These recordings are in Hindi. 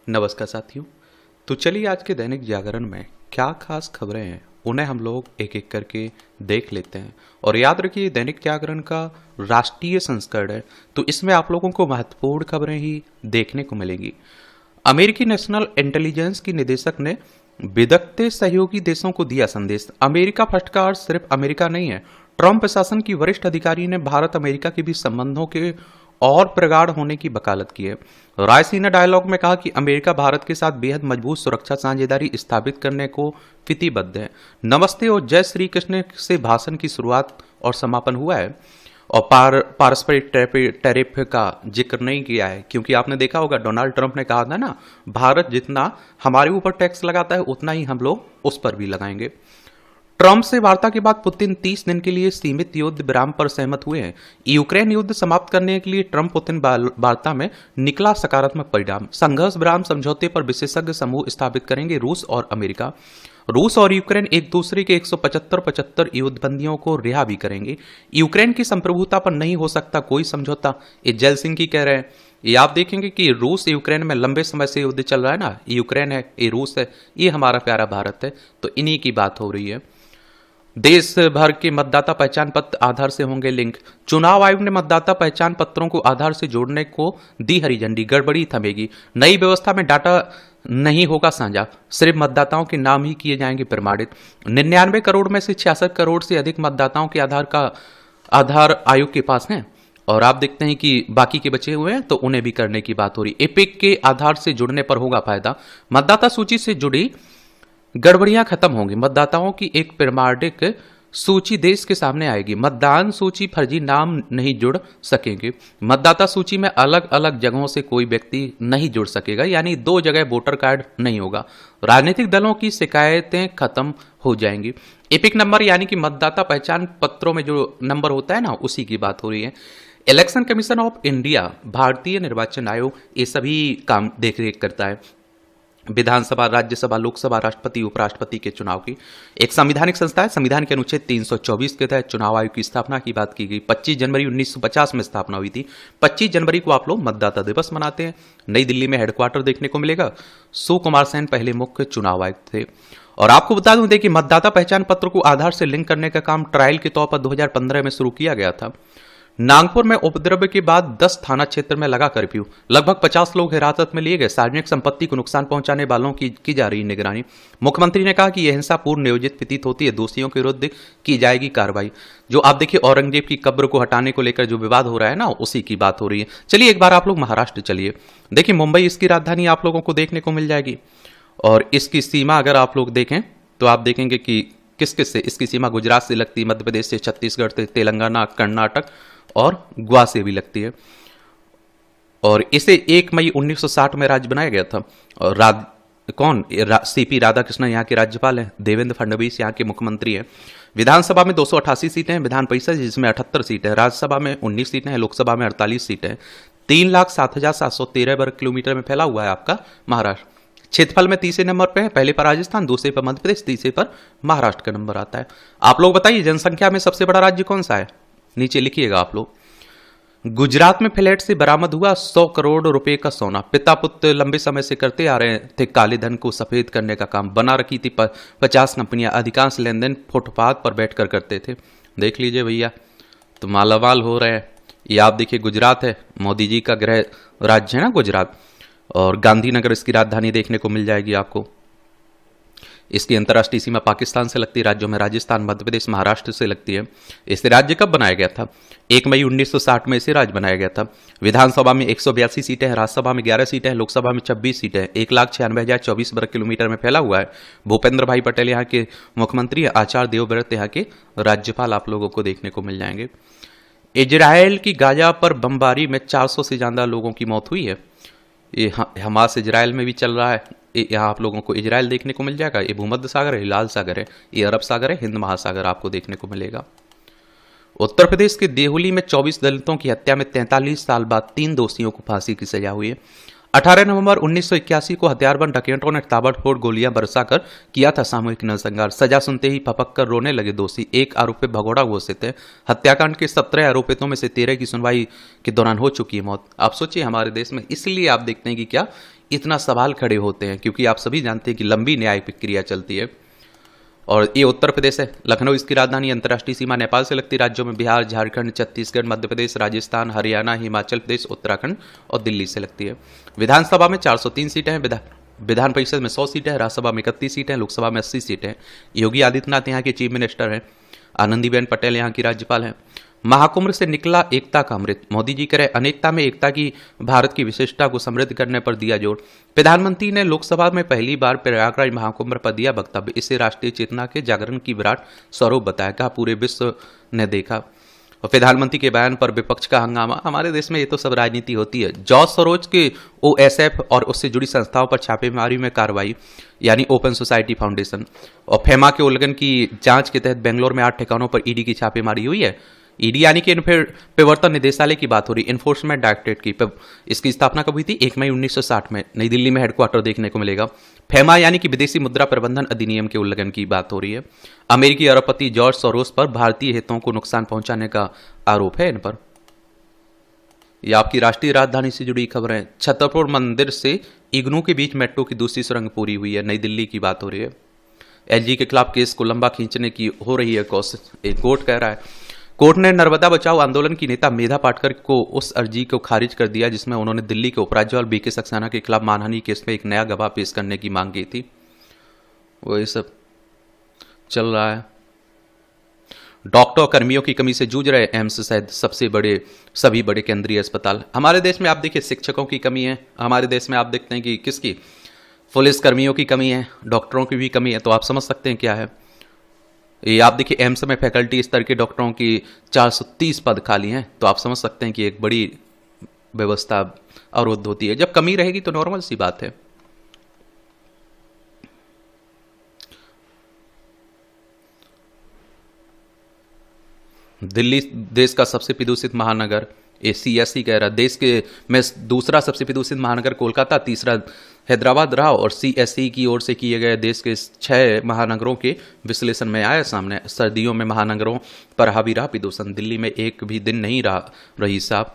नमस्कार साथियों। तो चलिए आज के दैनिक जागरण में क्या खास खबरें हैं उन्हें हम लोग एक एक करके देख लेते हैं। और याद रखिए दैनिक जागरण का राष्ट्रीय संस्करण है, तो इसमें आप लोगों को महत्वपूर्ण खबरें ही देखने को मिलेंगी। अमेरिकी नेशनल इंटेलिजेंस की निदेशक ने बिदकते सहयोगी देशों को दिया संदेश। अमेरिका फर्स्ट का अर्थ सिर्फ अमेरिका नहीं है। ट्रंप प्रशासन की वरिष्ठ अधिकारी ने भारत अमेरिका के बीच संबंधों के और प्रगाढ़ होने की वकालत की है। रायसीना डायलॉग में कहा कि अमेरिका भारत के साथ बेहद मजबूत सुरक्षा साझेदारी स्थापित करने को प्रतिबद्ध है। नमस्ते और जय श्री कृष्ण से भाषण की शुरुआत और समापन हुआ है। और पारस्परिक टैरिफ का जिक्र नहीं किया है, क्योंकि आपने देखा होगा डोनाल्ड ट्रंप ने कहा था ना, भारत जितना हमारे ऊपर टैक्स लगाता है उतना ही हम लोग उस पर भी लगाएंगे। ट्रंप से वार्ता के बाद पुतिन 30 दिन के लिए सीमित युद्ध विराम पर सहमत हुए हैं। यूक्रेन युद्ध समाप्त करने के लिए ट्रंप पुतिन वार्ता में निकला सकारात्मक परिणाम। संघर्ष विराम समझौते पर विशेषज्ञ समूह स्थापित करेंगे रूस और अमेरिका। रूस और यूक्रेन एक दूसरे के 175 युद्धबंदियों को रिहा भी करेंगे। यूक्रेन की संप्रभुता पर नहीं हो सकता कोई समझौता, ये जल सिंह की कह रहे हैं। ये आप देखेंगे कि रूस यूक्रेन में लंबे समय से युद्ध चल रहा है ना, यूक्रेन है, ये रूस है, ये हमारा प्यारा भारत है, तो इन्हीं की बात हो रही है। देश भर के मतदाता पहचान पत्र आधार से होंगे लिंक। चुनाव आयोग ने मतदाता पहचान पत्रों को आधार से जोड़ने को दी हरी झंडी। गड़बड़ी थमेगी। नई व्यवस्था में डाटा नहीं होगा साझा, सिर्फ मतदाताओं के नाम ही किए जाएंगे प्रमाणित। 99 करोड़ में से 66 करोड़ से अधिक मतदाताओं के आधार आयोग के पास है। और आप देखते हैं कि बाकी के बचे हुए हैं तो उन्हें भी करने की बात हो रही। एपिक के आधार से जुड़ने पर होगा फायदा। मतदाता सूची से जुड़ी गड़बड़ियां खत्म होंगी। मतदाताओं की एक प्रमाणिक सूची देश के सामने आएगी। मतदान सूची फर्जी नाम नहीं जुड़ सकेंगे। मतदाता सूची में अलग अलग जगहों से कोई व्यक्ति नहीं जुड़ सकेगा, यानी 2 जगह वोटर कार्ड नहीं होगा। राजनीतिक दलों की शिकायतें खत्म हो जाएंगी। एपिक नंबर यानी कि मतदाता पहचान पत्रों में जो नंबर होता है ना, उसी की बात हो रही है। इलेक्शन कमीशन ऑफ इंडिया, भारतीय निर्वाचन आयोग, ये सभी काम देख रेख करता है। विधानसभा, राज्यसभा, लोकसभा, राष्ट्रपति, उपराष्ट्रपति के चुनाव की एक संवैधानिक संस्था है। संविधान के अनुच्छेद 324 के तहत चुनाव आयोग की स्थापना की बात की गई। 25 जनवरी 1950 में स्थापना हुई थी। 25 जनवरी को आप लोग मतदाता दिवस मनाते हैं। नई दिल्ली में हेडक्वार्टर देखने को मिलेगा। सुकुमार सेन पहले मुख्य चुनाव आयुक्त थे। और आपको बता दूं कि मतदाता पहचान पत्र को आधार से लिंक करने का काम ट्रायल के तौर पर 2015 में शुरू किया गया था। नागपुर में उपद्रव के बाद 10 थाना क्षेत्र में लगा कर्फ्यू। लगभग 50 लोग हिरासत में लिए गए। सार्वजनिक संपत्ति को नुकसान पहुंचाने वालों की जा रही निगरानी। मुख्यमंत्री ने कहा कि यह हिंसा पूर्व नियोजित प्रतीत होती है, दोषियों के विरुद्ध की जाएगी कार्रवाई। जो आप देखिए औरंगजेब की कब्र को हटाने को लेकर जो विवाद हो रहा है ना, उसी की बात हो रही है। चलिए एक बार आप लोग महाराष्ट्र चलिए। देखिए मुंबई इसकी राजधानी आप लोगों को देखने को मिल जाएगी। और इसकी सीमा अगर आप लोग देखें तो आप देखेंगे कि किस किस से इसकी सीमा गुजरात से लगती है, मध्य प्रदेश से, छत्तीसगढ़ से, तेलंगाना, कर्नाटक और गोवा से भी लगती है। और इसे 1 मई 1960 में राज्य बनाया गया था। और सीपी राधाकृष्णन यहाँ के राज्यपाल हैं। देवेंद्र फडणवीस यहाँ के मुख्यमंत्री हैं। विधानसभा में 288 सीटें हैं। विधान परिषद जिसमें 78 सीटें हैं। राज्यसभा में 19 सीटें हैं। लोकसभा में 48 सीटें हैं। 3,07,713 वर्ग किलोमीटर में फैला हुआ है आपका महाराष्ट्र। क्षेत्रफल में तीसरे नंबर पे है। पहले पर राजस्थान, दूसरे पर मध्य प्रदेश, तीसरे पर महाराष्ट्र का नंबर आता है। आप लोग बताइए जनसंख्या में सबसे बड़ा राज्य कौन सा है, नीचे लिखिएगा आप लोग। गुजरात में फ्लैट से बरामद हुआ 100 करोड़ रुपए का सोना। पिता पुत्र लंबे समय से करते आ रहे थे काले धन को सफेद करने का काम। बना रखी थी 50 कंपनियां। अधिकांश लेन देन फुटपाथ पर बैठकर करते थे। देख लीजिए भैया, तो मालामाल हो रहे हैं। ये आप देखिए गुजरात है, मोदी जी का गृह राज्य है ना गुजरात। और गांधीनगर इसकी राजधानी देखने को मिल जाएगी आपको। इसकी अंतर्राष्ट्रीय सीमा पाकिस्तान से लगती है। राज्यों में राजस्थान, मध्य प्रदेश, महाराष्ट्र से लगती है। इसे राज्य कब बनाया गया था? 1 मई 1960 में इसे राज्य बनाया गया था। विधानसभा में 182 सीटें हैं। राज्यसभा में 11 सीटें हैं। लोकसभा में 26 सीटें हैं। 1,96,024 वर्ग किलोमीटर में फैला हुआ है। भूपेंद्र भाई पटेल यहाँ के मुख्यमंत्री है। आचार्य देवव्रत यहाँ के राज्यपाल आप लोगों को देखने को मिल जाएंगे। इजराइल की गाजा पर बमबारी में 400 से ज्यादा लोगों की मौत हुई है। ये हमास इजराइल में भी चल रहा है। यहाँ आप लोगों को इजराइल देखने को मिल जाएगा। ये भूमध्य सागर है, लाल सागर है, ये अरब सागर है, हिंद महासागर आपको देखने को मिलेगा। उत्तर प्रदेश के देहुली में 24 दलितों की हत्या में 43 साल बाद 3 दोषियों को फांसी की सजा हुई है। 18 नवंबर 1981 को हथियारबंद डकैतों ने ताबड़तोड़ गोलियां बरसाकर किया था सामूहिक नरसंहार। सजा सुनते ही फपक कर रोने लगे दोषी। एक आरोपी भगोड़ा घोषित है। हत्याकांड के 17 आरोपितों में से 13 की सुनवाई के दौरान हो चुकी है मौत। आप सोचिए हमारे देश में, इसलिए आप देखते हैं कि क्या इतना सवाल खड़े होते हैं, क्योंकि आप सभी जानते हैं कि लंबी न्याय प्रक्रिया चलती है। और ये उत्तर प्रदेश है, लखनऊ इसकी राजधानी, अंतर्राष्ट्रीय सीमा नेपाल से लगती राज्यों में बिहार, झारखंड, छत्तीसगढ़, मध्य प्रदेश, राजस्थान, हरियाणा, हिमाचल प्रदेश, उत्तराखंड और दिल्ली से लगती है। विधानसभा में 403 सीटें हैं, विधान परिषद में 100 सीटें हैं, राज्यसभा में 31 सीटें हैं, लोकसभा में 80 सीटें हैं। योगी आदित्यनाथ यहाँ के चीफ मिनिस्टर हैं, आनंदीबेन पटेल यहाँ की राज्यपाल हैं। महाकुंभ से निकला एकता का अमृत, मोदी जी कह रहे अनेकता में एकता की भारत की विशेषता को समृद्ध करने पर दिया जोर। प्रधानमंत्री ने लोकसभा में पहली बार प्रयागराज महाकुंभ पर दिया वक्तव्य, इसे राष्ट्रीय चेतना के जागरण की विराट स्वरूप बताया, कहा पूरे विश्व ने देखा। और प्रधानमंत्री के बयान पर विपक्ष का हंगामा, हमारे देश में ये तो सब राजनीति होती है। जॉर्ज सोरोज के ओएसएफ और उससे जुड़ी संस्थाओं पर छापेमारी में कार्रवाई, यानी ओपन सोसाइटी फाउंडेशन। और फेमा के उल्लंघन की जांच के तहत बेंगलोर में 8 ठिकानों पर ईडी की छापेमारी हुई है। ईडी यानी कि प्रवर्तन निदेशालय की बात हो रही, इन्फोर्समेंट डायरेक्टरेट की। इसकी स्थापना कब हुई थी? 1 मई 1960 में नई दिल्ली में हेडक्वार्टर देखने को मिलेगा। फेमा यानी कि विदेशी मुद्रा प्रबंधन अधिनियम के उल्लंघन की बात हो रही है। अमेरिकी अरबपति जॉर्ज सोरोस पर भारतीय हितों को नुकसान पहुंचाने का आरोप है इन पर। यह आपकी राष्ट्रीय राजधानी से जुड़ी खबरें। छतरपुर मंदिर से इग्नू के बीच मेट्रो की दूसरी सुरंग पूरी हुई है, नई दिल्ली की बात हो रही है। एलजी के खिलाफ केस को लंबा खींचने की हो रही है कोशिश, एक कोर्ट कह रहा है। कोर्ट ने नर्मदा बचाओ आंदोलन की नेता मेधा पाटकर को उस अर्जी को खारिज कर दिया जिसमें उन्होंने दिल्ली के उपराज्यपाल बीके सक्सेना के खिलाफ मानहानि केस में एक नया गवाह पेश करने की मांग की थी। वही सब चल रहा है। डॉक्टर कर्मियों की कमी से जूझ रहे एम्स सहित सभी बड़े केंद्रीय अस्पताल। हमारे देश में आप देखिए शिक्षकों की कमी है, हमारे देश में आप देखते हैं कि किसकी, पुलिस कर्मियों की कमी है, डॉक्टरों की भी कमी है। तो आप समझ सकते हैं क्या है ये। आप देखिए एम्स में फैकल्टी स्तर के डॉक्टरों की 430 पद खाली हैं, तो आप समझ सकते हैं कि एक बड़ी व्यवस्था अवरुद्ध होती है। जब कमी रहेगी तो नॉर्मल सी बात है। दिल्ली देश का सबसे प्रदूषित महानगर, CSE कह रहा। देश के में दूसरा सबसे प्रदूषित महानगर कोलकाता, तीसरा हैदराबाद रहा। और CSE की ओर से किए गए देश के 6 महानगरों के विश्लेषण में आया सामने, सर्दियों में महानगरों पर हावी रहा प्रदूषण। दिल्ली में एक भी दिन नहीं रही साफ,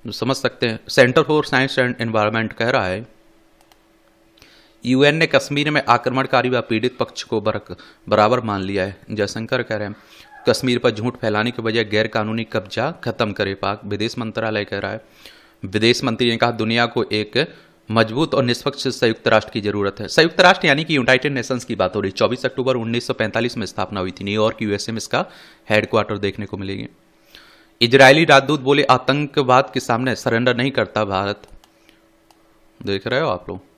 समझ सकते हैं। Centre for science and environment कह रहा है UN ने कश्मीर में आक्रमणकारी व पीड़ित पक्ष को बराबर मान लिया है। जयशंकर कह रहे हैं कश्मीर पर झूठ फैलाने के बजाय गैर कानूनी कब्जा खत्म करे पाक, विदेश मंत्रालय कह रहा है। विदेश मंत्री ने कहा दुनिया को एक मजबूत और निष्पक्ष संयुक्त राष्ट्र की जरूरत है। संयुक्त राष्ट्र यानी कि यूनाइटेड नेशंस की बात हो रही। 24 अक्टूबर 1945 में स्थापना हुई थी, न्यूयॉर्क USA में इसका हेडक्वार्टर देखने को मिलेगी। इजरायली राजदूत बोले आतंकवाद के सामने सरेंडर नहीं करता भारत। देख रहे हो आप लोग,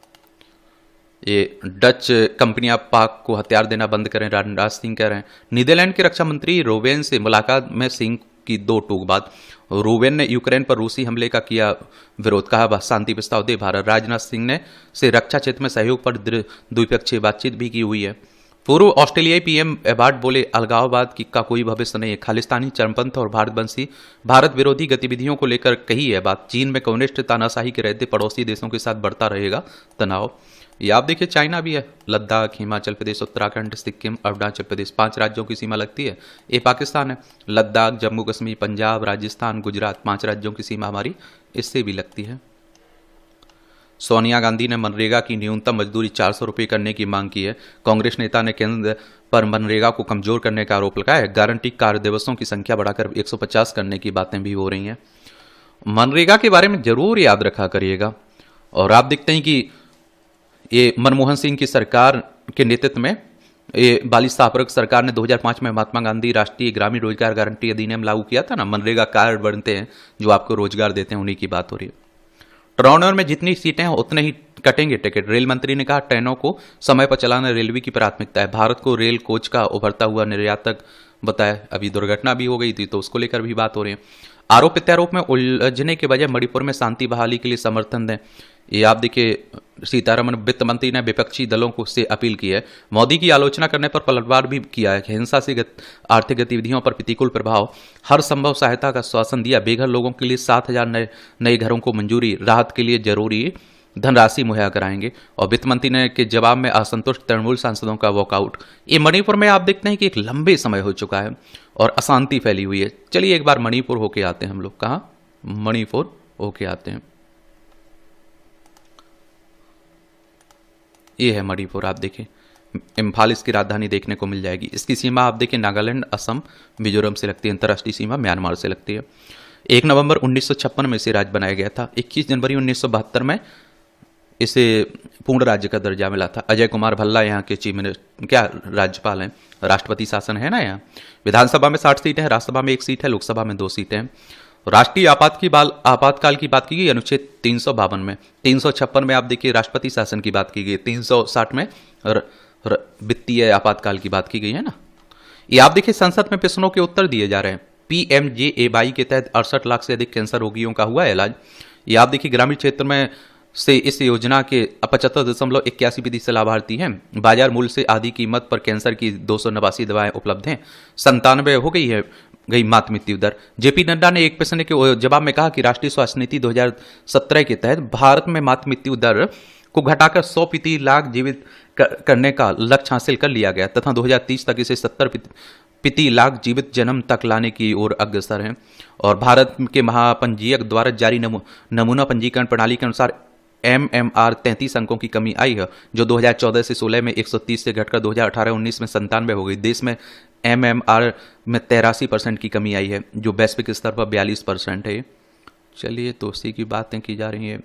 ये डच कंपनियां पाक को हथियार देना बंद करें, राजनाथ सिंह कह रहे हैं। नीदरलैंड के रक्षा मंत्री रोवेन से मुलाकात में सिंह की 2 टूक बात। रोवेन ने यूक्रेन पर रूसी हमले का किया विरोध, कहा शांति प्रस्ताव दे भारत। राजनाथ सिंह ने से रक्षा क्षेत्र में सहयोग पर द्विपक्षीय बातचीत भी की हुई है। पूर्व ऑस्ट्रेलियाई PM एबार्ट बोले अलगाववाद का कोई भविष्य नहीं है, खालिस्तानी चरमपंथ और भारत विरोधी गतिविधियों को लेकर कही है बात। चीन में कम्युनिस्ट तानाशाही के रहते पड़ोसी देशों के साथ बढ़ता रहेगा तनाव। ये आप देखिए चाइना भी है, लद्दाख, हिमाचल प्रदेश, उत्तराखंड, सिक्किम, अरुणाचल प्रदेश 5 राज्यों की सीमा लगती है। ये पाकिस्तान है। लद्दाख, जम्मू कश्मीर, पंजाब, राजस्थान, गुजरात 5 राज्यों की सीमा हमारी इससे भी लगती है। सोनिया गांधी ने मनरेगा की न्यूनतम मजदूरी 400 रुपये करने की मांग की है। कांग्रेस नेता ने केंद्र पर मनरेगा को कमजोर करने का आरोप लगाया है। गारंटी कार्य दिवसों की संख्या बढ़ाकर 150 करने की बातें भी हो रही हैं। मनरेगा के बारे में जरूर याद रखा करिएगा। और आप देखते हैं कि ये मनमोहन सिंह की सरकार के नेतृत्व में ये बाली सापरक सरकार ने 2005 में महात्मा गांधी राष्ट्रीय ग्रामीण रोजगार गारंटी अधिनियम लागू किया था ना। मनरेगा कार्ड बनते हैं जो आपको रोजगार देते हैं, उन्हीं की बात हो रही है। ट्राउनर में जितनी सीटें हैं उतने ही कटेंगे टिकट। रेल मंत्री ने कहा ट्रेनों को समय पर चलाना रेलवे की प्राथमिकता है। भारत को रेल कोच का उभरता हुआ निर्यातक बताया। अभी दुर्घटना भी हो गई थी तो उसको लेकर भी बात हो रही है। आरोप प्रत्यारोप में उलझने के बजाय मणिपुर में शांति बहाली के लिए समर्थन दें। ये आप देखिए सीतारमण वित्त मंत्री ने विपक्षी दलों को से अपील की है। मोदी की आलोचना करने पर पलटवार भी किया है। हिंसा से आर्थिक गतिविधियों पर प्रतिकूल प्रभाव, हर संभव सहायता का आश्वासन दिया। बेघर लोगों के लिए 7,000 नए घरों को मंजूरी, राहत के लिए जरूरी धनराशि मुहैया कराएंगे। और वित्त मंत्री ने के जवाब में असंतुष्ट तृणमूल सांसदों का वॉकआउट। ये मणिपुर में आप देखते हैं कि एक लंबे समय हो चुका है और अशांति फैली हुई है। चलिए एक बार मणिपुर होके आते हैं हम लोग। कहाँ? मणिपुर होके आते हैं। ये है मणिपुर, आप देखें इम्फाल इसकी राजधानी देखने को मिल जाएगी। इसकी सीमा आप देखें नागालैंड, असम, मिजोरम से लगती है। अंतर्राष्ट्रीय सीमा म्यांमार से लगती है। 1 नवंबर 1956 में इसे राज्य बनाया गया था। 21 जनवरी 1972 में इसे पूर्ण राज्य का दर्जा मिला था। अजय कुमार भल्ला यहाँ के चीफ मिनिस्टर, क्या राज्यपाल हैं। राष्ट्रपति शासन है ना यहाँ। विधानसभा में 60 सीटें हैं, राज्यसभा में 1 सीट है, लोकसभा में 2 सीटें हैं। राष्ट्रीय आपातकाल की बात की गई अनुच्छेद 352 में। 356 में आप देखिए राष्ट्रपति शासन की बात की गई। 360 में वित्तीय आपातकाल की बात की गई है ना। ये आप देखिए संसद में प्रश्नों के उत्तर दिए जा रहे हैं। PMJAY के तहत 68 लाख से अधिक कैंसर रोगियों का हुआ इलाज। ये आप देखिए ग्रामीण क्षेत्र में से इस योजना के 75.81% लाभार्थी हैं। बाजार मूल्य से आधी कीमत पर कैंसर की 289 दवाएं उपलब्ध हैं। 97 हो गई मातृ मृत्यु दर। जेपी नड्डा ने एक प्रश्न के जवाब में कहा कि राष्ट्रीय स्वास्थ्य नीति 2017 के तहत भारत में मातृ मृत्यु दर को घटाकर 100 लाख जीवित करने का लक्ष्य हासिल कर लिया गया तथा 2030 तक इसे 70 लाख जीवित जन्म तक लाने की ओर अग्रसर है। और भारत के महापंजीयक द्वारा जारी नमूना पंजीकरण प्रणाली के अनुसार MMR 33 अंकों की कमी आई है, जो 2014 से 16 में 130 से घटकर 2018-19 में 97 हो गई। देश में MMR में 83% की कमी आई है, जो वैश्विक स्तर पर 42% है। चलिए तो उसी की बातें की जा रही हैं।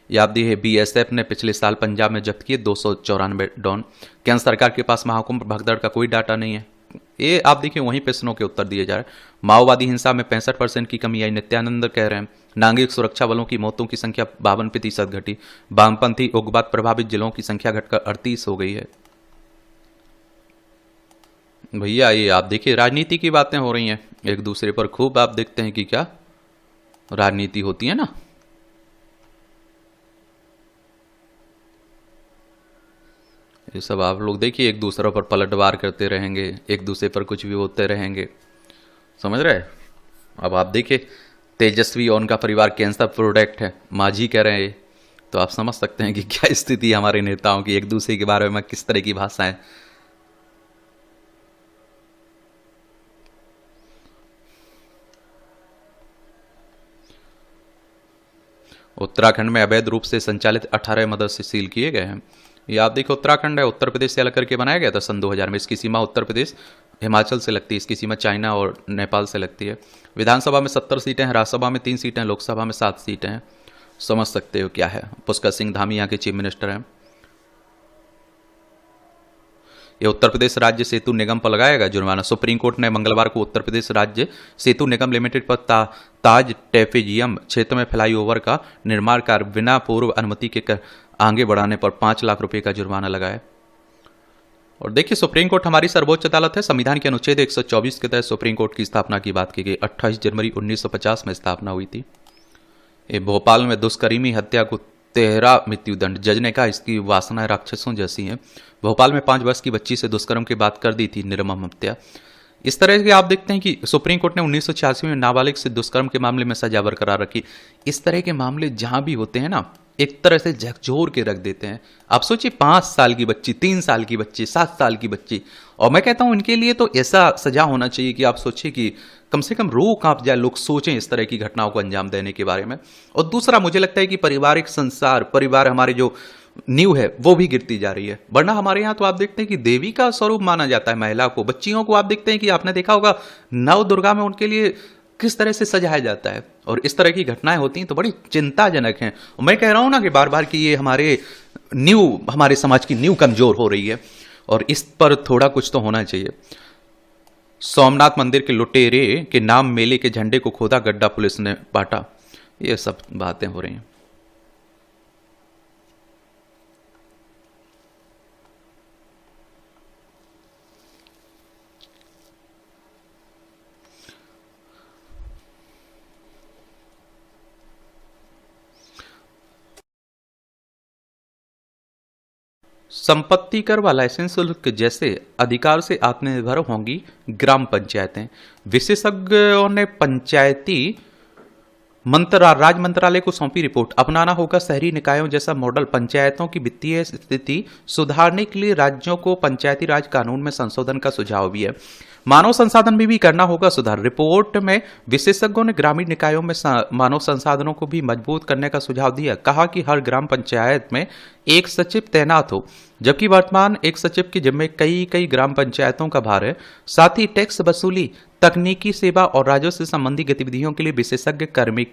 याद दी है BSF ने पिछले साल पंजाब में जब्त किए 294 ड्रोन। केंद्र सरकार के पास महाकुंभ भगदड़ का कोई डाटा नहीं है। ये आप देखिए वहीं प्रश्नों के उत्तर दिए जा रहे हैं। माओवादी हिंसा में 65% की कमी आई, नित्यानंद कह रहे हैं। नागरिक सुरक्षा बलों की मौतों की संख्या 52% घटी। वामपंथी उग्रवाद प्रभावित जिलों की संख्या घटकर 38 हो गई है। भैया ये आप देखिए राजनीति की बातें हो रही हैं एक दूसरे पर, खूब आप देखते हैं कि क्या राजनीति होती है ना। ये सब आप लोग देखिए एक दूसरे पर पलटवार करते रहेंगे, एक दूसरे पर कुछ भी होते रहेंगे, समझ रहे। अब आप देखिए तेजस्वी और उनका परिवार कैंसर प्रोडक्ट है, मांझी कह रहे हैं। तो आप समझ सकते हैं कि क्या स्थिति है हमारे नेताओं की, एक दूसरे के बारे में किस तरह की भाषाएं। उत्तराखंड में अवैध रूप से संचालित 18 मदरसे सील किए गए हैं। ये आप देखो उत्तराखंड है, उत्तर प्रदेश से अलग करके बनाया गया था सन 2000 में। इसकी सीमा उत्तर प्रदेश हिमाचल से लगती है, इसकी सीमा चाइना और नेपाल से लगती है। विधानसभा में 70 सीटें हैं, राज्यसभा में 3 सीटें हैं, लोकसभा में 7 सीटें हैं। समझ सकते हो क्या है। पुष्कर सिंह धामी यहाँ के चीफ मिनिस्टर हैं। ये उत्तर प्रदेश राज्य सेतु निगम पर लगाएगा जुर्माना। सुप्रीम कोर्ट ने मंगलवार को उत्तर प्रदेश राज्य सेतु निगम लिमिटेड पर ताज टेफेजियम क्षेत्र में फ्लाईओवर का निर्माण कार्य बिना पूर्व अनुमति के आगे बढ़ाने पर 5 लाख रुपए का जुर्माना लगाया। और देखिए सुप्रीम कोर्ट हमारी सर्वोच्च अदालत है। संविधान के अनुच्छेद 124 के तहत सुप्रीम कोर्ट की स्थापना की बात की गई। 28 जनवरी 1950 में स्थापना हुई थी। ये भोपाल में दुष्कर्मी हत्या को 13 मृत्युदंड। जज ने कहा इसकी वासनाएं राक्षसों जैसी हैं। भोपाल में 5 वर्ष की बच्ची से दुष्कर्म की बात कर दी थी, निर्मम हत्या। इस तरह के आप देखते हैं कि सुप्रीम कोर्ट ने 1986 में नाबालिग से दुष्कर्म के मामले में सजा बरकरार रखी। इस तरह के मामले जहां भी होते हैं ना, एक तरह से झकझोर के रख देते हैं। आप सोचिए 5 साल की बच्ची, 3 साल की बच्ची, 7 साल की बच्ची, और मैं कहता हूं इनके लिए तो ऐसा सजा होना चाहिए कि आप सोचिए कि कम से कम रूह कांप जाए, लोग सोचें इस तरह की घटनाओं को अंजाम देने के बारे में। और दूसरा मुझे लगता है कि पारिवारिक संसार, परिवार हमारे जो नींव है वो भी गिरती जा रही है। वरना हमारे यहाँ तो आप देखते हैं कि देवी का स्वरूप माना जाता है महिला को। बच्चियों को आप देखते हैं कि आपने देखा होगा नव दुर्गा में उनके लिए किस तरह से सजाया जाता है। और इस तरह की घटनाएं होती हैं तो बड़ी चिंताजनक हैं। और मैं कह रहा हूं ना कि बार बार कि ये हमारे समाज की नींव कमजोर हो रही है और इस पर थोड़ा कुछ तो होना चाहिए। सोमनाथ मंदिर के लुटेरे के नाम मेले के झंडे को खोदा, गड्ढा पुलिस ने पाटा। ये सब बातें हो रही हैं। संपत्ति कर व लाइसेंस शुल्क जैसे अधिकार से आत्मनिर्भर होंगी ग्राम पंचायतें। विशेषज्ञों ने पंचायती राज्य मंत्रालय को सौंपी रिपोर्ट। अपनाना होगा शहरी निकायों जैसा मॉडल। पंचायतों की वित्तीय स्थिति सुधारने के लिए राज्यों को पंचायती राज कानून में संशोधन का सुझाव भी है। मानव संसाधन में भी करना होगा सुधार। रिपोर्ट में विशेषज्ञों ने ग्रामीण निकायों में मानव संसाधनों को भी मजबूत करने का सुझाव दिया। कहा कि हर ग्राम पंचायत में एक सचिव तैनात हो, जबकि वर्तमान एक सचिव के जिम्मे कई ग्राम पंचायतों का भार है। साथ ही टैक्स वसूली, तकनीकी सेवा और राजस्व से संबंधी गतिविधियों के लिए विशेषज्ञ कार्मिक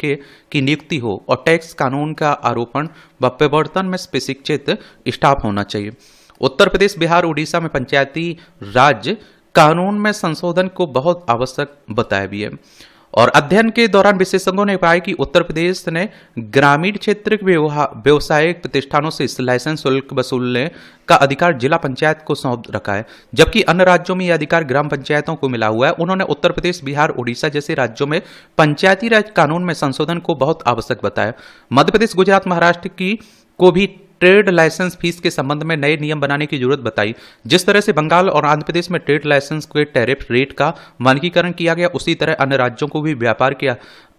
की नियुक्ति हो और टैक्स कानून का आरोपण व प्रवर्तन में प्रशिक्षित स्टाफ होना चाहिए। उत्तर प्रदेश, बिहार, उड़ीसा में पंचायती राज कानून में संशोधन को बहुत आवश्यक बताया भी है। और अध्ययन के दौरान विशेषज्ञों ने पाया कि उत्तर प्रदेश ने ग्रामीण क्षेत्र के व्यवसायिक प्रतिष्ठानों से लाइसेंस शुल्क वसूलने का अधिकार जिला पंचायत को सौंप रखा है, जबकि अन्य राज्यों में यह अधिकार ग्राम पंचायतों को मिला हुआ है। उन्होंने उत्तर प्रदेश, बिहार, उड़ीसा जैसे राज्यों में पंचायती राज कानून में संशोधन को बहुत आवश्यक बताया। मध्य प्रदेश, गुजरात, महाराष्ट्र को भी ट्रेड लाइसेंस फीस के संबंध में नए नियम बनाने की जरूरत बताई। जिस तरह से बंगाल और आंध्र प्रदेश में ट्रेड लाइसेंस के टैरिफ रेट का मानकीकरण किया गया, उसी तरह अन्य राज्यों को भी व्यापार के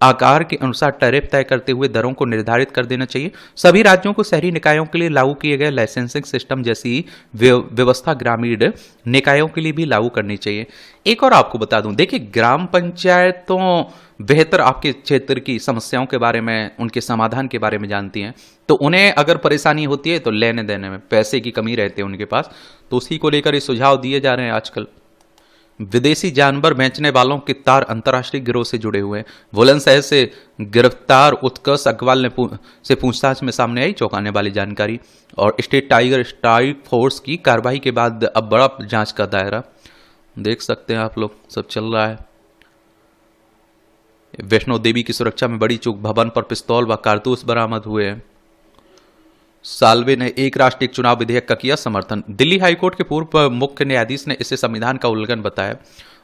आकार के अनुसार टैरिफ तय करते हुए दरों को निर्धारित कर देना चाहिए। सभी राज्यों को शहरी निकायों के लिए लागू किए गए लाइसेंसिंग सिस्टम जैसी व्यवस्था ग्रामीण निकायों के लिए भी लागू करनी चाहिए। एक और आपको बता दूं, देखिए ग्राम पंचायतों बेहतर आपके क्षेत्र की समस्याओं के बारे में, उनके समाधान के बारे में जानती हैं, तो उन्हें अगर परेशानी होती है तो लेने देने में पैसे की कमी रहती है उनके पास, तो उसी को लेकर ये सुझाव दिए जा रहे हैं आजकल। विदेशी जानवर बेचने वालों के तार अंतर्राष्ट्रीय गिरोह से जुड़े हुए हैं। बुलंदशहर से गिरफ्तार उत्कर्ष अग्रवाल ने से पूछताछ में सामने आई चौंकाने वाली जानकारी। और स्टेट टाइगर स्ट्राइक फोर्स की कार्रवाई के बाद अब बड़ा जांच का दायरा देख सकते हैं आप लोग, सब चल रहा है। वैष्णो देवी की सुरक्षा में बड़ी चूक, भवन पर पिस्तौल व कारतूस बरामद हुए हैं। साल्वे ने एक राष्ट्र एक चुनाव विधेयक का किया समर्थन। दिल्ली हाईकोर्ट के पूर्व मुख्य न्यायाधीश ने इसे संविधान का उल्लंघन बताया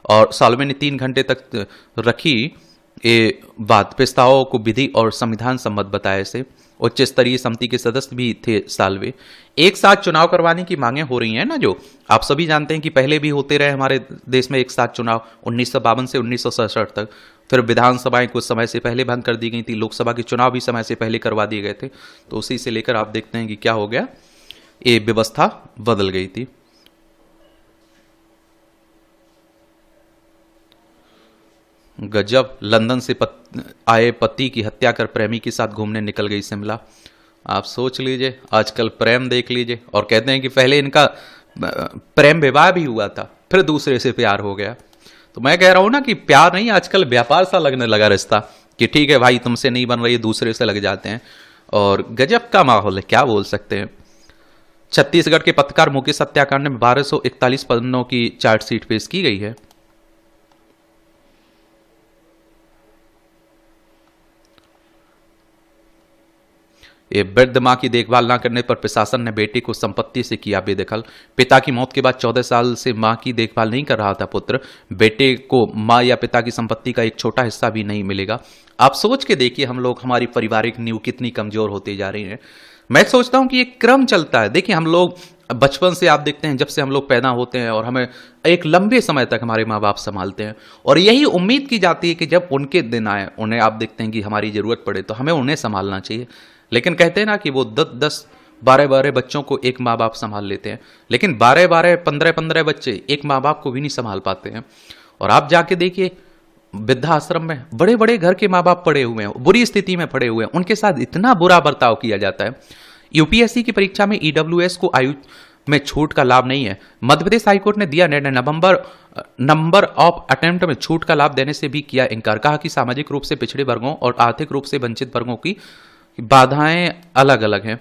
और साल्वे ने 3 घंटे तक रखी ये बात। प्रस्ताव को विधि और संविधान सम्मत बताया। इसे उच्च स्तरीय समिति के सदस्य भी थे साल्वे। एक साथ चुनाव करवाने की मांगे हो रही हैं ना, जो आप सभी जानते हैं कि पहले भी होते रहे हमारे देश में एक साथ चुनाव 1952 से 1967 तक। फिर विधानसभाएं कुछ समय से पहले भंग कर दी गई थी, लोकसभा के चुनाव भी समय से पहले करवा दिए गए थे। तो उसी से लेकर आप देखते हैं कि क्या हो गया, ये व्यवस्था बदल गई थी। गजब, लंदन से आए पति की हत्या कर प्रेमी के साथ घूमने निकल गई शिमला। आप सोच लीजिए, आजकल प्रेम देख लीजिए। और कहते हैं कि पहले इनका प्रेम विवाह भी हुआ था, फिर दूसरे से प्यार हो गया। तो मैं कह रहा हूं ना कि प्यार नहीं, आजकल व्यापार सा लगने लगा रिश्ता, कि ठीक है भाई तुमसे नहीं बन रही, दूसरे से लग जाते हैं। और गजब का माहौल है, क्या बोल सकते हैं। छत्तीसगढ़ के पत्रकार मुकेश हत्याकांड में 1241 पन्नों की चार्जशीट पेश की गई है। ये वृद्ध मां की देखभाल न करने पर प्रशासन ने बेटी को संपत्ति से किया बेदखल। पिता की मौत के बाद 14 साल से मां की देखभाल नहीं कर रहा था पुत्र। बेटे को मां या पिता की संपत्ति का एक छोटा हिस्सा भी नहीं मिलेगा। आप सोच के देखिए, हम लोग, हमारी पारिवारिक नींव कितनी कमजोर होती जा रही है। मैं सोचता हूं कि एक क्रम चलता है। देखिए हम लोग बचपन से, आप देखते हैं जब से हम लोग पैदा होते हैं और हमें एक लंबे समय तक हमारे माँ बाप संभालते हैं, और यही उम्मीद की जाती है कि जब उनके दिन आए, उन्हें आप देखते हैं कि हमारी जरूरत पड़े तो हमें उन्हें संभालना चाहिए। लेकिन कहते हैं ना कि वो 10-10, 12-12 बच्चों को एक माँ बाप संभाल लेते हैं, लेकिन 12-12, 15-15 बच्चे एक माँ बाप को भी नहीं संभाल पाते हैं। और आप जाके देखिए वृद्धाश्रम में बड़े बड़े घर के माँ बाप पड़े हुए हैं, बुरी स्थिति में पड़े हुए हैं, उनके साथ इतना बुरा बर्ताव किया जाता है। यूपीएससी की परीक्षा में ईडब्ल्यूएस को आयु में छूट का लाभ नहीं है। मध्य प्रदेश हाईकोर्ट ने दिया निर्णय, नंबर ऑफ अटेम्प्ट में छूट का लाभ देने से भी किया इनकार। कहा कि सामाजिक रूप से पिछड़े वर्गों और आर्थिक रूप से वंचित वर्गों की बाधाएं अलग अलग हैं।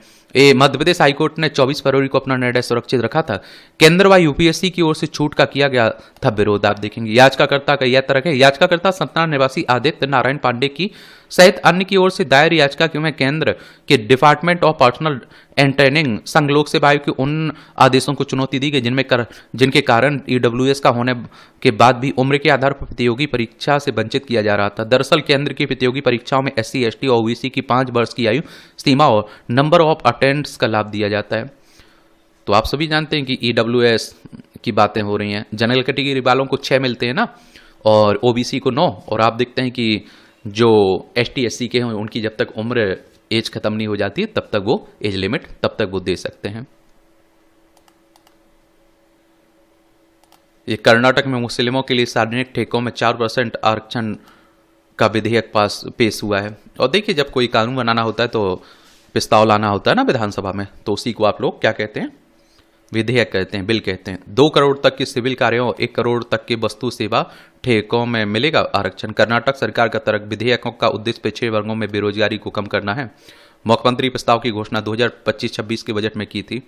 मध्य प्रदेश हाईकोर्ट ने 24 फरवरी को अपना निर्णय सुरक्षित रखा था। केंद्र व यूपीएससी की ओर से छूट का किया गया था विरोध। आप देखेंगे याचिकाकर्ता का यह तर्क है। याचिकाकर्ता सतना निवासी आदित्य नारायण पांडे की सहित अन्य की ओर से दायर याचिका में केंद्र के department of personal and training संघ लोक सेवा आयोग के उन आदेशों को चुनौती दी गई जिनके कारण ईडब्ल्यूएस का होने के बाद भी उम्र के आधार पर प्रतियोगी परीक्षा से वंचित किया जा रहा था। दरअसल केंद्र की प्रतियोगी परीक्षाओं में SC, ST और OBC की 5 वर्ष की आयु सीमा और नंबर ऑफ अटेम्प्ट्स का लाभ दिया जाता है। तो आप सभी जानते हैं कि ईडब्ल्यूएस की बातें हो रही हैं। जनरल कैटेगरी वालों को 6 मिलते हैं ना, और OBC को 9। और आप देखते हैं कि जो ST SC के हैं उनकी जब तक उम्र एज खत्म नहीं हो जाती तब तक वो एज लिमिट तब तक वो दे सकते हैं। ये कर्नाटक में मुस्लिमों के लिए सार्वजनिक ठेकों में 4% आरक्षण का विधेयक पेश हुआ है। और देखिए, जब कोई कानून बनाना होता है तो प्रस्ताव लाना होता है ना विधानसभा में, तो उसी को आप लोग क्या कहते हैं, विधेयक कहते हैं, बिल कहते हैं। 2 करोड़ तक के सिविल कार्यों, 1 करोड़ तक के वस्तु सेवा ठेकों में मिलेगा आरक्षण। कर्नाटक सरकार का तर्क, विधेयकों का उद्देश्य पिछड़े वर्गों में बेरोजगारी को कम करना है। मुख्यमंत्री प्रस्ताव की घोषणा 2025-26 के बजट में की थी।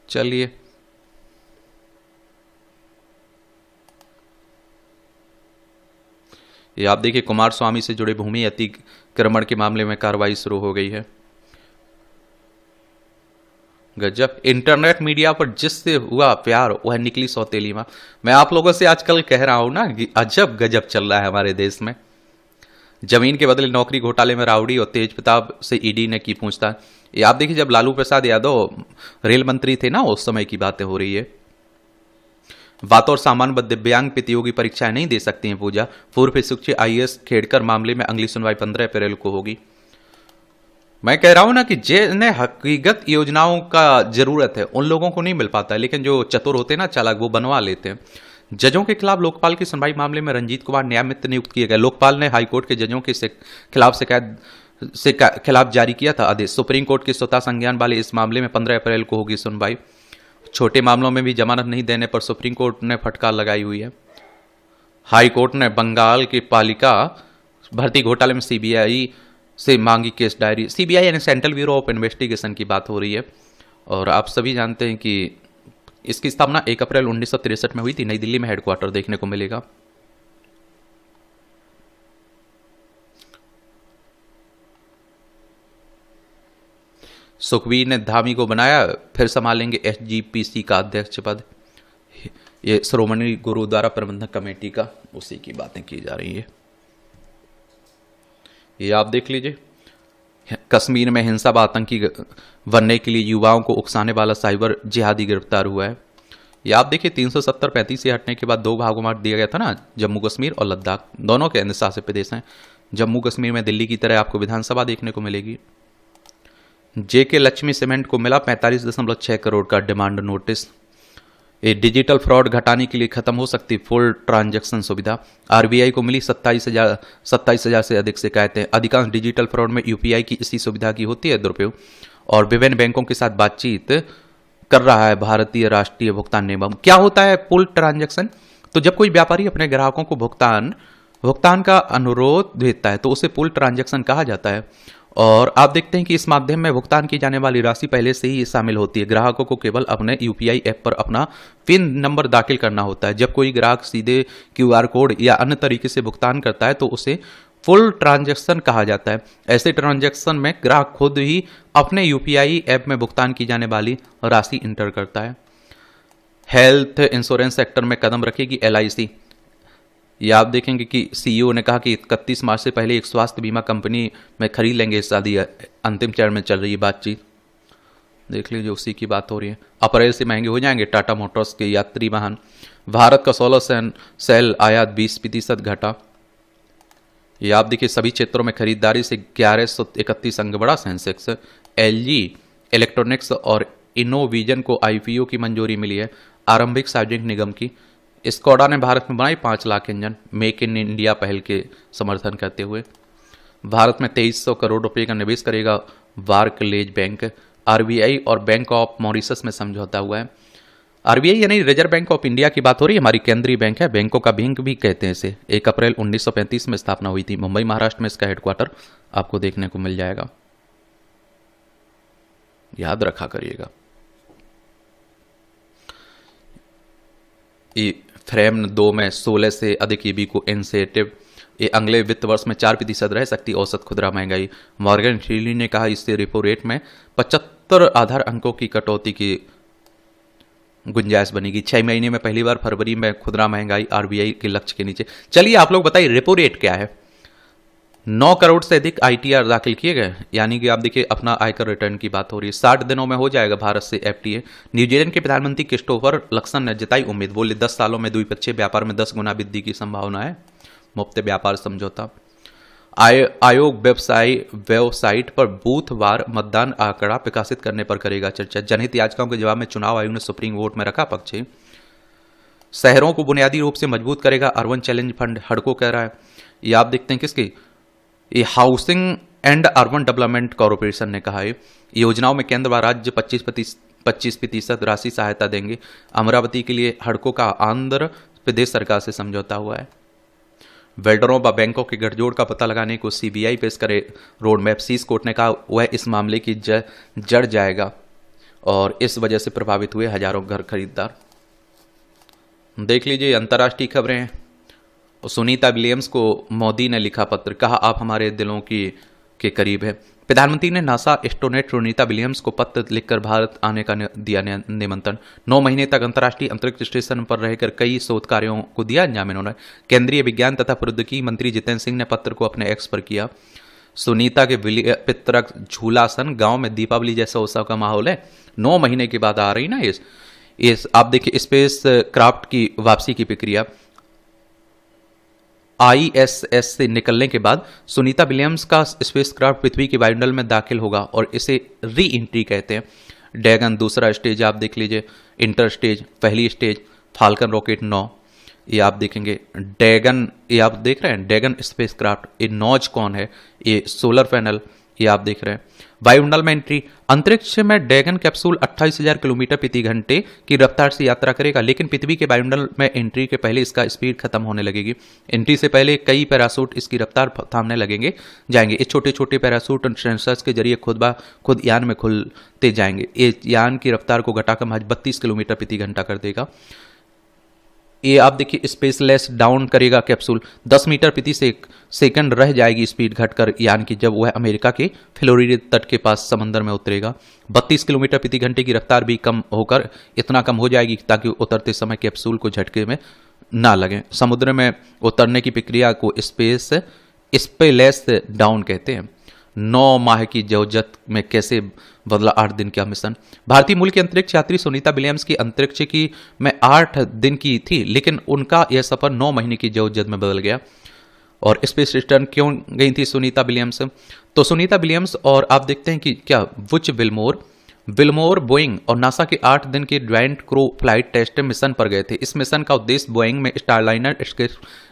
चलिए, ये आप देखिए, कुमार स्वामी से जुड़े भूमि अतिक्रमण के मामले में कार्रवाई शुरू हो गई है। गजब, इंटरनेट मीडिया पर जिससे हुआ प्यार वह निकली सौतेली मां। मैं आप लोगों से आजकल कह रहा हूं ना कि अजब गजब चल रहा है हमारे देश में। जमीन के बदले नौकरी घोटाले में राउडी और तेज प्रताप से ईडी ने की पूछताछ। ये आप देखिए, जब लालू प्रसाद यादव रेल मंत्री थे ना, उस समय की बातें हो रही है। बात और सामान्य दिव्यांग प्रतियोगी परीक्षाएं नहीं दे सकती हैं पूजा। पूर्व शिक्षक IAS खेड़कर मामले में अगली सुनवाई 15 अप्रैल को होगी। मैं कह रहा हूं ना कि जिन्हें हकीकत योजनाओं का जरूरत है उन लोगों को नहीं मिल पाता है, लेकिन जो चतुर होते हैं ना, चालाक, वो बनवा लेते हैं। जजों के खिलाफ लोकपाल की सुनवाई मामले में रंजीत कुमार न्यायमित्र नियुक्त किए गए। लोकपाल ने हाईकोर्ट के जजों के खिलाफ जारी किया था आदेश। सुप्रीम कोर्ट के स्वतः संज्ञान वाले इस मामले में 15 अप्रैल को होगी सुनवाई। छोटे मामलों में भी जमानत नहीं देने पर सुप्रीम कोर्ट ने फटकार लगाई हुई है। हाई कोर्ट ने बंगाल की पालिका भर्ती घोटाले में CBI से मांगी केस डायरी। CBI यानी सेंट्रल ब्यूरो ऑफ इन्वेस्टिगेशन की बात हो रही है। और आप सभी जानते हैं कि इसकी स्थापना 1 अप्रैल 1963 में हुई थी। नई दिल्ली में हेडक्वार्टर देखने को मिलेगा। सुखबीर ने धामी को बनाया, फिर संभालेंगे SGPC का अध्यक्ष पद। ये श्रोमणी गुरुद्वारा प्रबंधक कमेटी का, उसी की बातें की जा रही है। ये आप देख लीजिए, कश्मीर में हिंसा व आतंकी बनने के लिए युवाओं को उकसाने वाला साइबर जिहादी गिरफ्तार हुआ है। ये आप देखिए, 370-35 से हटने के बाद 2 भागों में दिया गया था ना, जम्मू कश्मीर और लद्दाख, दोनों केंद्र शासित प्रदेश हैं। जम्मू कश्मीर में दिल्ली की तरह आपको विधानसभा देखने को मिलेगी। JK लक्ष्मी सीमेंट को मिला 45.6 करोड़ का डिमांड नोटिस। ये डिजिटल फ्रॉड घटाने के लिए खत्म हो सकती फुल ट्रांजैक्शन सुविधा। RBI को मिली 27,000 से अधिक शिकायतें। अधिकांश डिजिटल फ्रॉड में UPI की इसी सुविधा की होती है दुरुपयोग। और विभिन्न बैंकों के साथ बातचीत कर रहा है भारतीय राष्ट्रीय भुगतान निगम। क्या होता है पुल ट्रांजैक्शन? तो जब कोई व्यापारी अपने ग्राहकों को भुगतान का अनुरोध देता है तो उसे पुल ट्रांजैक्शन कहा जाता है। और आप देखते हैं कि इस माध्यम में भुगतान की जाने वाली राशि पहले से ही शामिल होती है। ग्राहकों को केवल अपने UPI ऐप पर अपना पिन नंबर दाखिल करना होता है। जब कोई ग्राहक सीधे QR कोड या अन्य तरीके से भुगतान करता है तो उसे फुल ट्रांजैक्शन कहा जाता है। ऐसे ट्रांजैक्शन में ग्राहक खुद ही अपने UPI ऐप में भुगतान की जाने वाली राशि इंटर करता है। हेल्थ इंश्योरेंस सेक्टर में कदम रखेगी LIC। ये आप देखेंगे कि CEO ने कहा कि 31 मार्च से पहले एक स्वास्थ्य बीमा कंपनी में खरीद लेंगे। शादी अंतिम चरण में चल रही है बातचीत, देख लीजिए, उसी की बात हो रही है। अप्रैल से महंगे हो जाएंगे टाटा मोटर्स के यात्री वाहन। भारत का 16 सेल आयात 20% घटा। ये आप देखिए, सभी क्षेत्रों में खरीदारी से 1131 अंक बढ़ा सेंसेक्स। LG इलेक्ट्रॉनिक्स और इनोविजन को IPO की मंजूरी मिली है आरंभिक सार्वजनिक निगम की। स्कोडा ने भारत में बनाई 5 lakh engine. Make in India पहल के समर्थन करते हुए भारत में 2300 करोड़ रुपए का निवेश करेगा बार्कलेज बैंक। RBI और बैंक ऑफ मॉरिशस में समझौता हुआ है। RBI यानी रिजर्व बैंक ऑफ इंडिया की बात हो रही है, हमारी केंद्रीय बैंक है। बैंकों का बैंक भी कहते हैं इसे। 1 अप्रैल 1935 में स्थापना हुई थी। मुंबई महाराष्ट्र में इसका हेडक्वार्टर आपको देखने को मिल जाएगा, याद रखा करिएगा। फ्रेम 2 में 16 से अधिक EB को इंसेंटिव। ये अगले वित्त वर्ष में 4% रह सकती औसत खुदरा महंगाई। मॉर्गन स्टैनली ने कहा इससे रेपो रेट में 75 आधार अंकों की कटौती की गुंजाइश बनेगी। 6 महीने में पहली बार फरवरी में खुदरा महंगाई RBI के लक्ष्य के नीचे। चलिए आप लोग बताइए रेपो रेट क्या है? 9 करोड़ से अधिक ITR दाखिल किए गए, यानी कि आप देखिए अपना आयकर रिटर्न की बात हो रही है। 60 दिनों में हो जाएगा भारत से FTA। न्यूजीलैंड के प्रधानमंत्री क्रिस्टोफर लक्सन ने जताई उम्मीद, बोले 10 सालों में द्विपक्षीय व्यापार में 10 गुना वृद्धि की संभावना है। मुफ्त व्यापार समझौता। आयोग वेबसाइट पर बूथवार मतदान आंकड़ा प्रकाशित करने पर करेगा चर्चा। जनहित याचिकाओं के जवाब में चुनाव आयोग ने सुप्रीम कोर्ट में रखा पक्ष। शहरों को बुनियादी रूप से मजबूत करेगा अर्बन चैलेंज फंड, हड़को कह रहा है। ये आप देखते हैं किसकी, ये housing and urban development corporation ने कहा है योजनाओं में केंद्र व राज्य 25% राशि सहायता देंगे। अमरावती के लिए हड़कों का आंध्र प्रदेश सरकार से समझौता हुआ है। वेल्डरों व बैंकों के गठजोड़ का पता लगाने को सीबीआई पेश करे रोड मैप। शीर्ष कोर्ट ने कहा वह इस मामले की जड़ जाएगा और इस वजह से प्रभावित हुए हजारों घर खरीदार। देख लीजिए अंतर्राष्ट्रीय खबरें हैं। सुनीता विलियम्स को मोदी ने लिखा पत्र, कहा आप हमारे दिलों के करीब है। प्रधानमंत्री ने नासा एस्ट्रोनॉट सुनीता विलियम्स को पत्र लिखकर भारत आने का दिया निमंत्रण। 9 महीने तक अंतर्राष्ट्रीय अंतरिक्ष स्टेशन पर रहकर कई शोध कार्यों को दिया अंजाम इन्होंने। केंद्रीय विज्ञान तथा प्रौद्योगिकी मंत्री जितेंद्र सिंह ने पत्र को अपने एक्स पर किया। सुनीता के पितरक झूलासन गांव में दीपावली जैसा उत्सव का माहौल है। 9 महीने के बाद आ रही ना इस आप देखिए स्पेस क्राफ्ट की वापसी की प्रक्रिया। आईएसएस से निकलने के बाद सुनीता विलियम्स का स्पेसक्राफ्ट पृथ्वी के वायुमंडल में दाखिल होगा और इसे री एंट्री कहते हैं। ड्रैगन दूसरा स्टेज आप देख लीजिए, इंटर स्टेज पहली स्टेज, फाल्कन रॉकेट 9 ये आप देखेंगे। ड्रैगन ये आप देख रहे हैं, ड्रैगन स्पेसक्राफ्ट। ये नॉच कौन है, ये सोलर पैनल ये आप देख रहे हैं। वायुमंडल में एंट्री, अंतरिक्ष में ड्रैगन कैप्सूल 28,000 किलोमीटर प्रति घंटे की रफ्तार से यात्रा करेगा, लेकिन पृथ्वी के वायुमंडल में एंट्री के पहले इसका स्पीड खत्म होने लगेगी। एंट्री से पहले कई पैराशूट इसकी रफ्तार थामने जाएंगे। इस छोटे छोटे पैराशूट सेंसर्स के जरिए खुद यान में खुलते जाएंगे। ये यान की रफ्तार को घटाकर महज 32 किलोमीटर प्रति घंटा कर देगा। ये आप देखिए स्पेसलेस डाउन करेगा कैप्सूल, 10 मीटर प्रति सेकंड रह जाएगी स्पीड घटकर यान की जब वह अमेरिका के फ्लोरिडा तट के पास समंदर में उतरेगा। 32 किलोमीटर प्रति घंटे की रफ्तार भी कम होकर इतना कम हो जाएगी ताकि उतरते समय कैप्सूल को झटके में ना लगे। समुद्र में उतरने की प्रक्रिया को स्पेसलेस डाउन कहते हैं। 9 माह की जवजत में कैसे बदला 8 दिन का मिशन। भारतीय मूल की अंतरिक्ष यात्री सुनीता विलियम्स की अंतरिक्ष की में 8 दिन की थी, लेकिन उनका यह सफर 9 महीने की जवजत में बदल गया। और स्पेस रिटर्न क्यों गई थी सुनीता विलियम्स? तो सुनीता विलियम्स और आप देखते हैं कि क्या वुच विल्मोर बोइंग और नासा के 8 दिन के joint crew flight test mission पर गए थे। इस मिशन का उद्देश्य बोइंग में स्टारलाइनर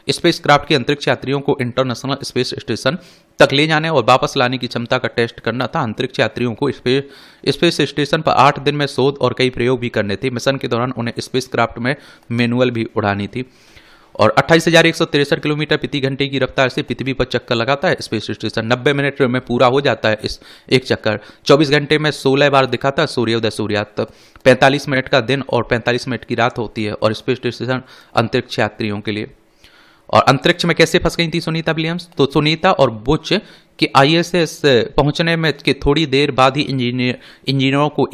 स्पेसक्राफ्ट के अंतरिक्ष यात्रियों को इंटरनेशनल स्पेस स्टेशन तक ले जाने और वापस लाने की क्षमता का टेस्ट करना था। अंतरिक्ष यात्रियों को स्पेस स्टेशन पर 8 दिन में शोध और कई प्रयोग भी करने थे। मिशन के दौरान उन्हें स्पेसक्राफ्ट में मैनुअल भी उड़ानी थी। और 28,163 किलोमीटर प्रति घंटे की रफ्तार से पृथ्वी पर चक्कर लगाता है स्पेस स्टेशन। 90 मिनट में पूरा हो जाता है इस एक चक्कर। 24 घंटे में 16 बार दिखाता है सूर्योदय सूर्यास्त। 45 मिनट का दिन और 45 मिनट की रात होती है। और स्पेस स्टेशन अंतरिक्ष यात्रियों के लिए। और अंतरिक्ष में कैसे फंस गई थी सुनीता विलियम्स? तो सुनीता और बुच कि आईएसएस पहुंचने में के थोड़ी देर बाद ही इंजीनियरों को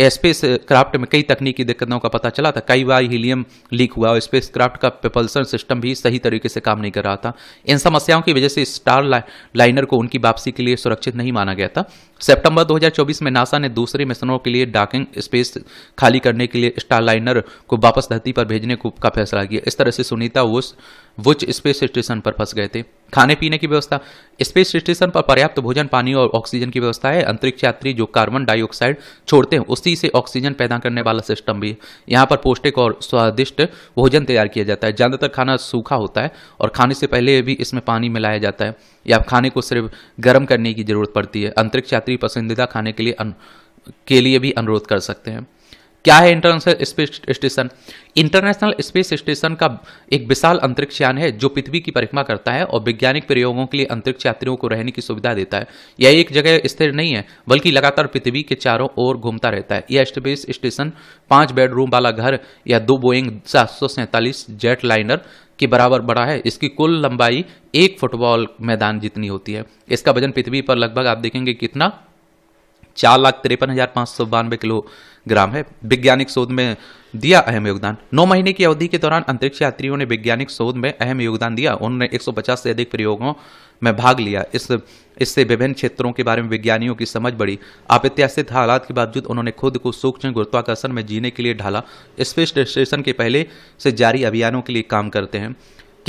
स्पेस क्राफ्ट में कई तकनीकी दिक्कतों का पता चला था। कई बार हीलियम लीक हुआ और स्पेस क्राफ्ट का प्रपल्सन सिस्टम भी सही तरीके से काम नहीं कर रहा था। इन समस्याओं की वजह से स्टार लाइनर को उनकी वापसी के लिए सुरक्षित नहीं माना गया था। सितंबर 2024 में नासा ने दूसरे मिशनों के लिए डॉकिंग स्पेस खाली करने के लिए स्टार लाइनर को वापस धरती पर भेजने का फैसला किया। इस तरह से सुनीता वुच स्पेस स्टेशन पर फंस गए थे। खाने पीने की व्यवस्था, स्पेस स्टेशन पर पर्याप्त भोजन, पानी और ऑक्सीजन की व्यवस्था है। अंतरिक्ष यात्री जो कार्बन डाइऑक्साइड छोड़ते हैं उसी से ऑक्सीजन पैदा करने वाला सिस्टम भी है। यहाँ पर पौष्टिक और स्वादिष्ट भोजन तैयार किया जाता है। ज़्यादातर खाना सूखा होता है और खाने से पहले भी इसमें पानी मिलाया जाता है या खाने को सिर्फ गर्म करने की जरूरत पड़ती है। अंतरिक्ष यात्री पसंदीदा खाने के लिए भी अनुरोध कर सकते हैं। क्या है international space station? International space station का एक विशाल अंतरिक्ष यान है जो पृथ्वी की परिक्रमा करता है और वैज्ञानिक प्रयोगों के लिए अंतरिक्ष यात्रियों को रहने की सुविधा देता है। यह एक जगह स्थिर नहीं है बल्कि लगातार पृथ्वी के चारों ओर घूमता रहता है। यह स्पेस स्टेशन 5 बेडरूम वाला घर या 2 बोइंग 747 जेट लाइनर के बराबर बड़ा है। इसकी कुल लंबाई 1 फुटबॉल मैदान जितनी होती है। इसका वजन पृथ्वी पर लगभग आप देखेंगे कितना 4,53,592 किलोग्राम है। वैज्ञानिक शोध में दिया अहम योगदान। 9 महीने की अवधि के दौरान अंतरिक्ष यात्रियों ने वैज्ञानिक शोध में अहम योगदान दिया। उन्होंने 150 से अधिक प्रयोगों में भाग लिया। इससे विभिन्न क्षेत्रों के बारे में विज्ञानियों की समझ बढ़ी। अप्रत्याशित हालात के बावजूद उन्होंने खुद को सूक्ष्म गुरुत्वाकर्षण में जीने के लिए ढाला। स्पेस स्टेशन के पहले से जारी अभियानों के लिए काम करते हैं।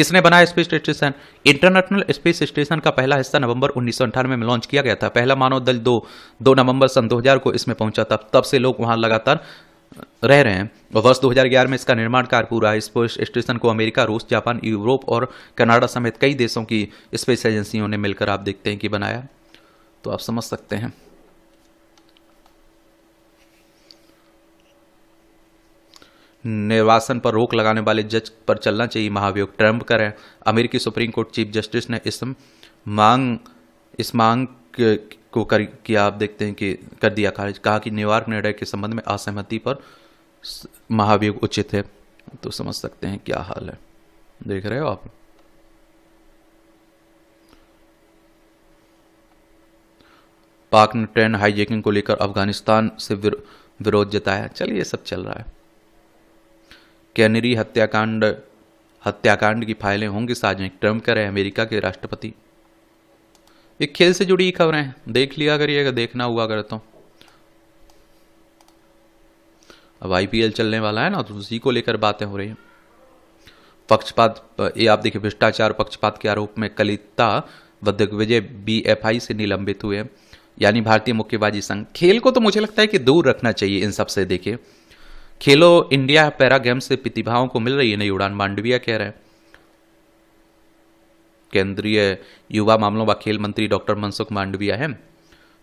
किसने बनाया space station? International space station का पहला हिस्सा नवंबर 1998 में लॉन्च किया गया था। पहला मानव दल 2 नवंबर सन 2000 को इसमें पहुंचा था। तब से लोग वहां लगातार रह रहे हैं और वर्ष 2011 में इसका निर्माण कार्य पूरा। स्पेस स्टेशन को अमेरिका, रूस, जापान, यूरोप और कनाडा समेत कई देशों की स्पेस एजेंसियों ने मिलकर आप देखते हैं कि बनाया। तो आप समझ सकते हैं। निर्वासन पर रोक लगाने वाले जज पर चलना चाहिए महाभियोग, ट्रंप करें। अमेरिकी सुप्रीम कोर्ट चीफ जस्टिस ने इस मांग को किया आप देखते हैं कि कर दिया खारिज। कहा कि न्यूयॉर्क निर्णय के संबंध में असहमति पर महाभियोग उचित है। तो समझ सकते हैं क्या हाल है, देख रहे हो आप। पाक ने ट्रेन हाईजैकिंग को लेकर अफगानिस्तान से विरोध जताया। चलिए ये सब चल रहा है। कैनेरी हत्याकांड की फाइलें होंगी सार्वजनिक, ट्रंप कह रहे हैं अमेरिका के राष्ट्रपति। एक खेल से जुड़ी खबरें हैं, देख लिया करिएगा, देखना हुआ करे तो। अब आईपीएल चलने वाला है ना, तो उसी को लेकर बातें हो रही हैं। पक्षपात, ये आप देखिए, भ्रष्टाचार पक्षपात के आरोप में कलिता व दिग्विजय बीएफआई से निलंबित हुए, यानी भारतीय मुक्केबाजी संघ। खेल को तो मुझे लगता है कि दूर रखना चाहिए इन सब से। देखिए, खेलो इंडिया पैरा गेम्स से प्रतिभाओं को मिल रही है नई उड़ान, मांडविया कह रहे हैं। केंद्रीय युवा मामलों व खेल मंत्री डॉक्टर मनसुख मांडविया है।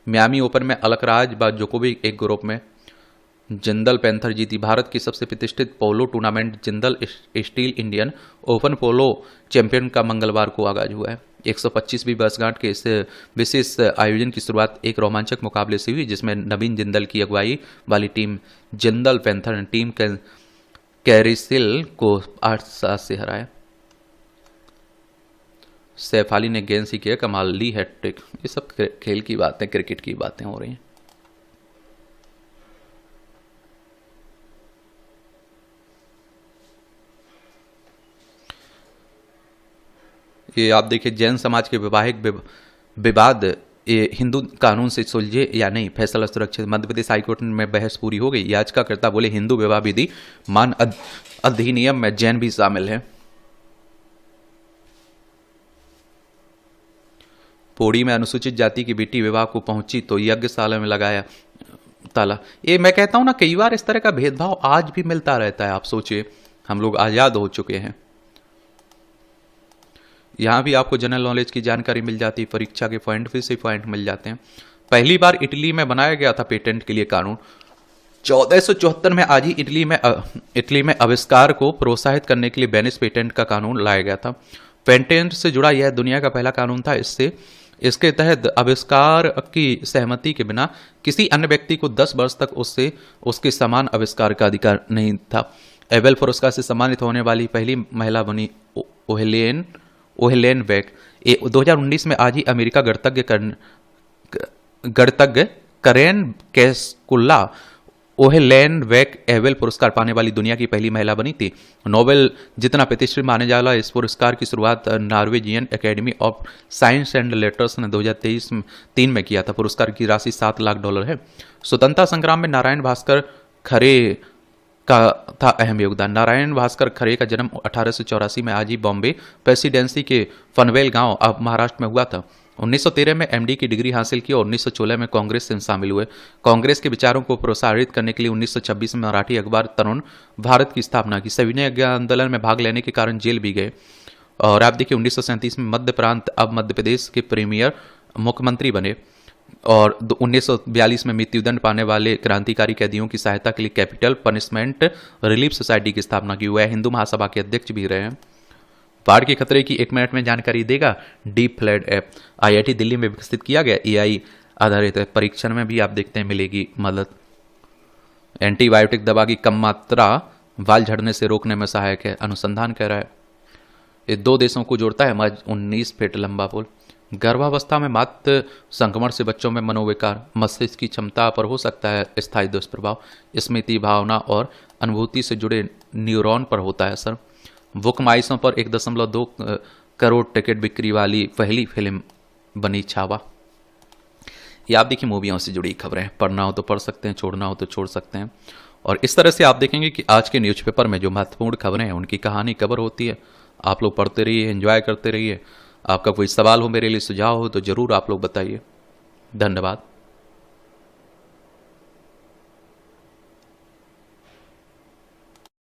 मियामी ओपन में अलकराज व जोकोविक एक ग्रुप में। जिंदल पैंथर जीती भारत की सबसे प्रतिष्ठित polo tournament Jindal Steel Indian Open polo champion का मंगलवार को आगाज हुआ है। 125वीं वर्षगांठ के इस विशेष आयोजन की शुरुआत एक रोमांचक मुकाबले से हुई, जिसमें नवीन जिंदल की अगुवाई वाली टीम जिंदल पैंथर ने टीम कैरिसिल को 8-7 से हराया। सैफ अली ने गेंद से किया कमाल, ली हैट्रिक। ये सब खेल की बातें, क्रिकेट की बातें हो रही हैं। ये आप देखिए, जैन समाज के वैवाहिक विवाद ये हिंदू कानून से सुलझे या नहीं, फैसला सुरक्षित। मध्य प्रदेश हाईकोर्ट में बहस पूरी हो गई। याचिकाकर्ता बोले हिंदू विवाह विधि मान अधिनियम में जैन भी शामिल है। पौड़ी में अनुसूचित जाति की बेटी विवाह को पहुंची तो यज्ञशाला में लगाया ताला। ये मैं कहता हूं ना, कई बार इस तरह का भेदभाव आज भी मिलता रहता है। आप सोचिए, हम लोग आजाद हो चुके हैं, यहां भी आपको जनरल नॉलेज की जानकारी मिल जाती है, परीक्षा के पॉइंट भी से पॉइंट मिल जाते हैं। पहली बार इटली में बनाया गया था पेटेंट के लिए कानून। 1474 में आज ही इटली में आविष्कार को प्रोत्साहित करने के लिए वेनिस पेटेंट का कानून लाया गया था। पेटेंट से जुड़ा यह दुनिया का पहला कानून था। इसके तहत आविष्कार की सहमति के बिना किसी अन्य व्यक्ति को 10 वर्ष तक उसके समान आविष्कार का अधिकार नहीं था। एबेल पुरस्कार से सम्मानित होने वाली पहली महिला बनी ओहेलेन वेक। 2019 में आज ही अमेरिका गणतज्ञ करेन कैस्कुल्ला ओहेलेन वेक एबेल पुरस्कार पाने वाली दुनिया की पहली महिला बनी थी। नोबेल जितना प्रतिष्ठित माने जाला इस पुरस्कार की शुरुआत Norwegian academy of science and letters ने 2023 में किया था। पुरस्कार की राशि $7 लाख है। स्वतंत्रता संग्राम में नारायण भास्कर खरे का था अहम योगदान। नारायण भास्कर खरे का जन्म 1884 में आज ही बॉम्बे प्रेसिडेंसी के फनवेल गांव अब महाराष्ट्र में हुआ था। 1913 में एमडी की डिग्री हासिल की और 1916 में कांग्रेस में शामिल हुए। कांग्रेस के विचारों को प्रोत्साहित करने के लिए 1926 में मराठी अखबार तरुण भारत की स्थापना की। सविनय आंदोलन में भाग लेने के कारण जेल भी गए। और आप देखिए, 1937 में मध्य प्रांत अब मध्य प्रदेश के प्रीमियर मुख्यमंत्री बने। और 1942 में मृत्युदंड पाने वाले क्रांतिकारी कैदियों की सहायता के लिए कैपिटल पनिशमेंट रिलीफ सोसाइटी की स्थापना की। हुआ है। हिंदू महासभा के अध्यक्ष भी रहे हैं। बाढ़ के खतरे की 1 मिनट में जानकारी देगा deep flood app. IIT Delhi में विकसित किया गया एआई आधारित है। परीक्षण में भी आप देखते हैं मिलेगी मदद। एंटीबायोटिक दवा की कम मात्रा बाल झड़ने से रोकने में सहायक है, अनुसंधान कह रहा है। ये 2 देशों को जोड़ता है 19 फीट लंबा पुल। गर्भावस्था में मातृ संक्रमण से बच्चों में मनोविकार, मस्तिष्क की क्षमता पर हो सकता है स्थायी दुष्प्रभाव। स्मृति, भावना और अनुभूति से जुड़े न्यूरॉन पर होता है असर। बुकमाइशों पर 1.2 करोड़ टिकट बिक्री वाली पहली फिल्म बनी छावा। ये आप देखिए, मूवियों से जुड़ी खबरें, पढ़ना हो तो पढ़ सकते हैं, छोड़ना हो तो छोड़ सकते हैं। और इस तरह से आप देखेंगे कि आज के न्यूज़पेपर में जो महत्वपूर्ण खबरें हैं उनकी कहानी कवर होती है। आप लोग पढ़ते रहिए, एंजॉय करते रहिए। आपका कोई सवाल हो, मेरे लिए सुझाव हो, तो ज़रूर आप लोग बताइए। धन्यवाद।